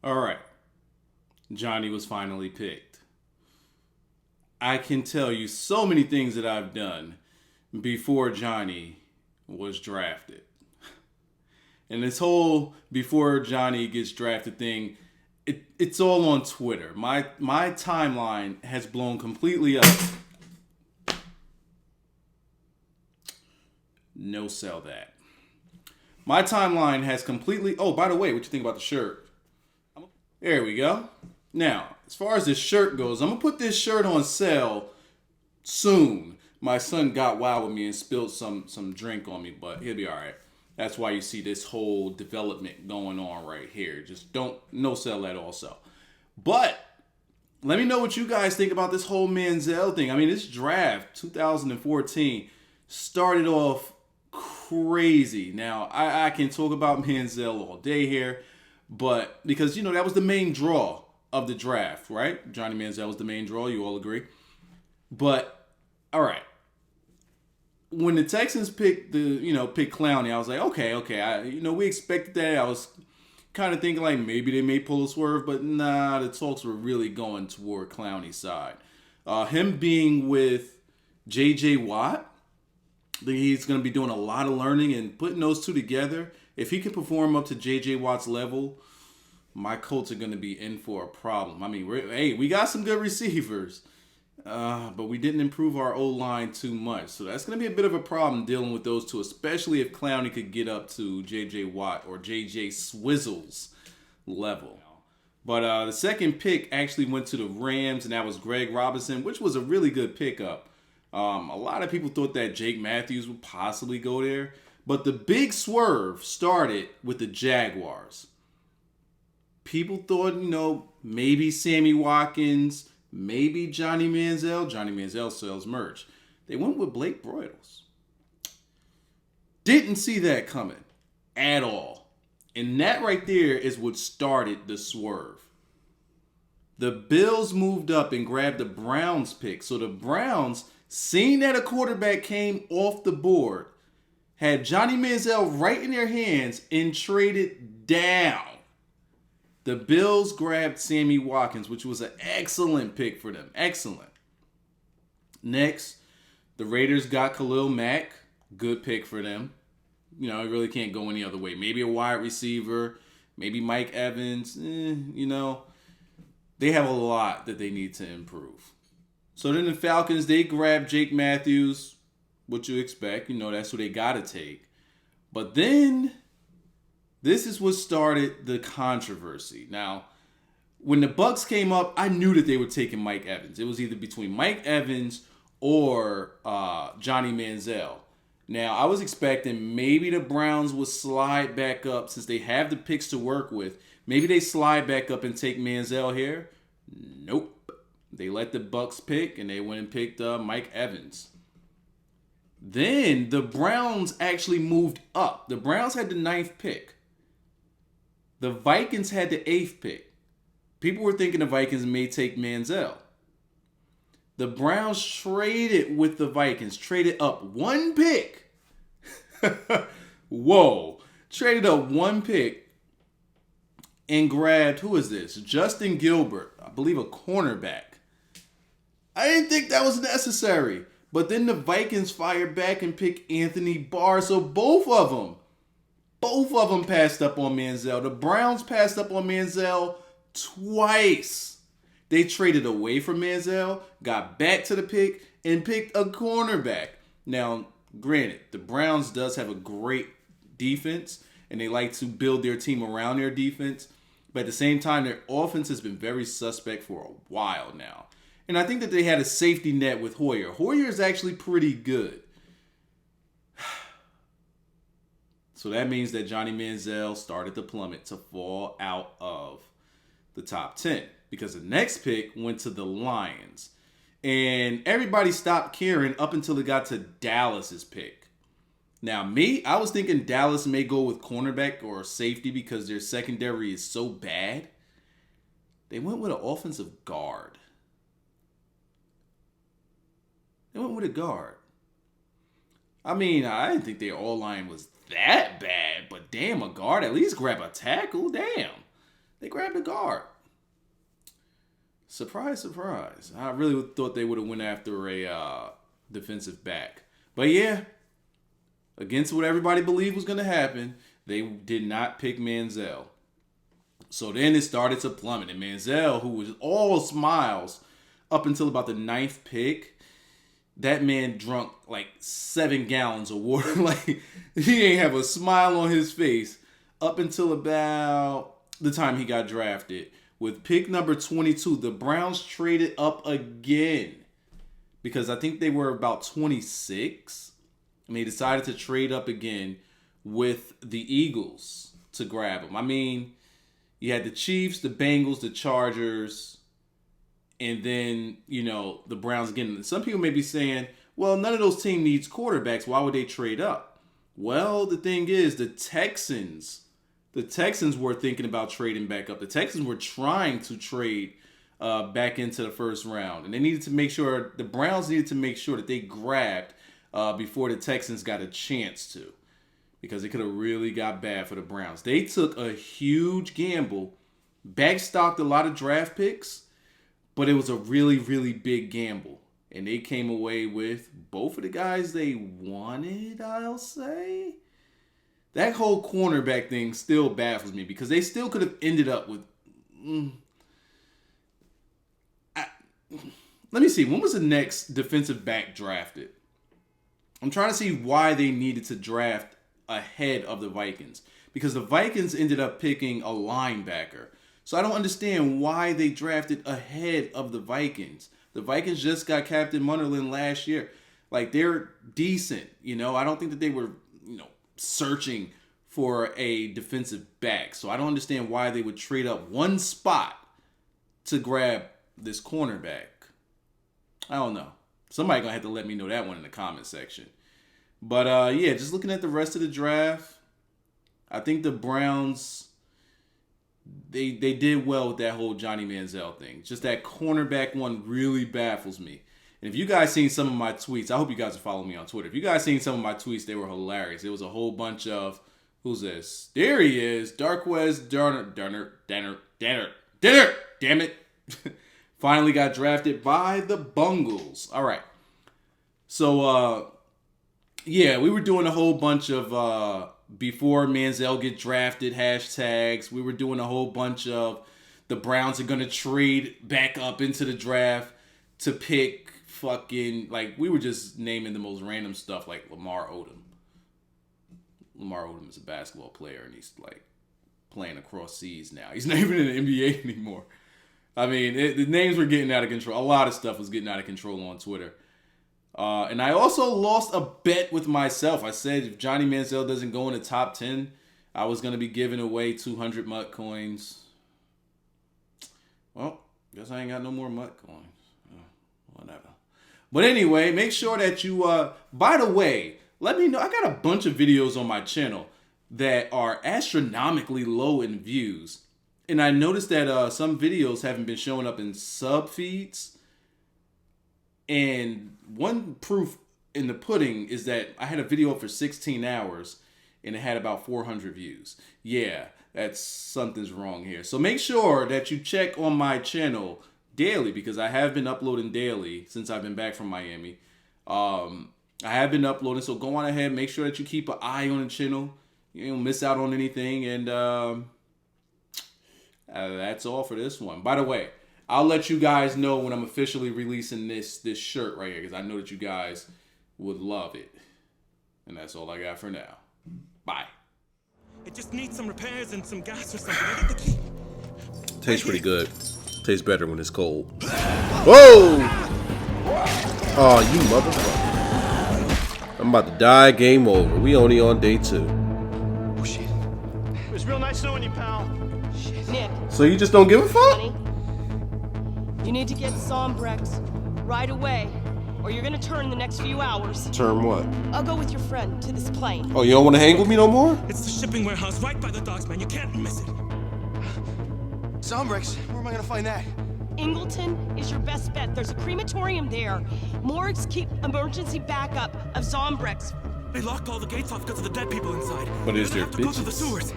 All right. Johnny was finally picked. I can tell you so many things that I've done before Johnny was drafted. And this whole before Johnny gets drafted thing, it's all on Twitter. My timeline has blown completely up. No sell that. My timeline has completely. Oh, by the way, what you think about the shirt? There we go. Now, as far as this shirt goes, I'm gonna put this shirt on sale soon. My son got wild with me and spilled some drink on me, but he'll be all right. That's why you see this whole development going on right here. Just don't no sell that also. But let me know what you guys think about this whole Manziel thing. I mean, this draft 2014 started off crazy. Now, I can talk about Manziel all day here, but because that was the main draw of the draft, right? Johnny Manziel was the main draw. You all agree? But all right, when the Texans picked pick Clowney, I was like, okay, we expected that. I was kind of thinking like maybe they may pull a swerve, but nah, the talks were really going toward Clowney's side. Him being with J.J. Watt, I think he's going to be doing a lot of learning and putting those two together. If he can perform up to J.J. Watt's level, my Colts are going to be in for a problem. I mean, we got some good receivers. But we didn't improve our O-line too much. So that's going to be a bit of a problem dealing with those two, especially if Clowney could get up to J.J. Watt or J.J. Swizzle's level. But the second pick actually went to the Rams, and that was Greg Robinson, which was a really good pickup. A lot of people thought that Jake Matthews would possibly go there. But the big swerve started with the Jaguars. People thought, maybe Sammy Watkins, maybe Johnny Manziel. Johnny Manziel sells merch. They went with Blake Bortles. Didn't see that coming at all. And that right there is what started the swerve. The Bills moved up and grabbed the Browns pick. So the Browns, seeing that a quarterback came off the board, had Johnny Manziel right in their hands and traded down. The Bills grabbed Sammy Watkins, which was an excellent pick for them. Excellent. Next, the Raiders got Khalil Mack. Good pick for them. It really can't go any other way. Maybe a wide receiver. Maybe Mike Evans. They have a lot that they need to improve. So then the Falcons, they grabbed Jake Matthews. What you expect. That's who they got to take. But then this is what started the controversy. Now, when the Bucs came up, I knew that they were taking Mike Evans. It was either between Mike Evans or Johnny Manziel. Now, I was expecting maybe the Browns would slide back up since they have the picks to work with. Maybe they slide back up and take Manziel here. Nope. They let the Bucs pick, and they went and picked Mike Evans. Then the Browns actually moved up. The Browns had the 9th pick. The Vikings had the 8th pick. People were thinking the Vikings may take Manziel. The Browns traded with the Vikings. Traded up 1 pick. Whoa. Traded up 1 pick and grabbed, who is this? Justin Gilbert. I believe a cornerback. I didn't think that was necessary. But then the Vikings fired back and picked Anthony Barr. So both of them passed up on Manziel. The Browns passed up on Manziel twice. They traded away from Manziel, got back to the pick, and picked a cornerback. Now, granted, the Browns does have a great defense, and they like to build their team around their defense. But at the same time, their offense has been very suspect for a while now. And I think that they had a safety net with Hoyer. Hoyer is actually pretty good. So that means that Johnny Manziel started to plummet to fall out of the top 10. Because the next pick went to the Lions. And everybody stopped caring up until it got to Dallas's pick. Now, I was thinking Dallas may go with cornerback or safety because their secondary is so bad. They went with an offensive guard. They went with a guard. I mean, I didn't think their O-line was that bad, but damn, a guard, at least grab a tackle, damn. They grabbed a guard. Surprise, surprise. I really thought they would have went after a defensive back. But yeah, against what everybody believed was going to happen, they did not pick Manziel. So then it started to plummet. And Manziel, who was all smiles up until about the 9th pick, that man drunk like 7 gallons of water. Like, he ain't have a smile on his face up until about the time he got drafted. With pick number 22, the Browns traded up again because I think they were about 26. And they decided to trade up again with the Eagles to grab him. I mean, you had the Chiefs, the Bengals, the Chargers, and then, you know, the Browns again. Some people may be saying, well, none of those teams needs quarterbacks. Why would they trade up? Well, the thing is, the Texans were thinking about trading back up. The Texans were trying to trade back into the first round. And they needed to make sure, the Browns needed to make sure that they grabbed before the Texans got a chance to. Because it could have really got bad for the Browns. They took a huge gamble, backstocked a lot of draft picks, but it was a really, really big gamble. And they came away with both of the guys they wanted, I'll say. That whole cornerback thing still baffles me because they still could have ended up with... let me see. When was the next defensive back drafted? I'm trying to see why they needed to draft ahead of the Vikings. Because the Vikings ended up picking a linebacker. So I don't understand why they drafted ahead of the Vikings. The Vikings just got Captain Munderland last year. Like, they're decent, you know. I don't think that they were, you know, searching for a defensive back. So I don't understand why they would trade up one spot to grab this cornerback. I don't know. Somebody gonna have to let me know that one in the comment section. But yeah, just looking at the rest of the draft, I think the Browns, they did well with that whole Johnny Manziel thing. Just that cornerback one really baffles me. And if you guys seen some of my tweets, I hope you guys are following me on Twitter. If you guys seen some of my tweets, they were hilarious. There was a whole bunch of, who's this? There he is, Darquez Danner, damn it. Finally got drafted by the Bungles. All right. So, yeah, we were doing a whole bunch of, before Manziel get drafted hashtags. We were doing a whole bunch of the Browns are going to trade back up into the draft to pick fucking, like, we were just naming the most random stuff like Lamar Odom. Lamar Odom is a basketball player and he's like playing across seas now. He's not even in the NBA anymore. I mean, the names were getting out of control. A lot of stuff was getting out of control on Twitter. And I also lost a bet with myself. I said if Johnny Manziel doesn't go in the top 10, I was going to be giving away 200 MUT coins. Well, guess I ain't got no more MUT coins. Whatever. But anyway, make sure that you, by the way, let me know. I got a bunch of videos on my channel that are astronomically low in views. And I noticed that some videos haven't been showing up in sub feeds. And one proof in the pudding is that I had a video up for 16 hours and it had about 400 views. Yeah, something's wrong here. So make sure that you check on my channel daily because I have been uploading daily since I've been back from Miami. I have been uploading, so go on ahead. Make sure that you keep an eye on the channel. You don't miss out on anything. And that's all for this one. By the way, I'll let you guys know when I'm officially releasing this shirt right here because I know that you guys would love it. And that's all I got for now. Bye. It just needs some repairs and some gas or something. I got the key. Tastes pretty good. Tastes better when it's cold. Whoa! Oh, you motherfucker. I'm about to die. Game over. We only on day 2. Oh, shit. It was real nice knowing you, pal. Shit. Nick. So you just don't give a fuck? Honey, you need to get Zombrex right away, or you're gonna turn in the next few hours. Turn what? I'll go with your friend to this plane. Oh, you don't want to hang with me no more? It's the shipping warehouse right by the docks, man. You can't miss it. Zombrex, where am I gonna find that? Ingleton is your best bet. There's a crematorium there. Morgues keep emergency backup of Zombrex. They locked all the gates off because of the dead people inside. But is We're there gonna have to go through the bitches? sewers.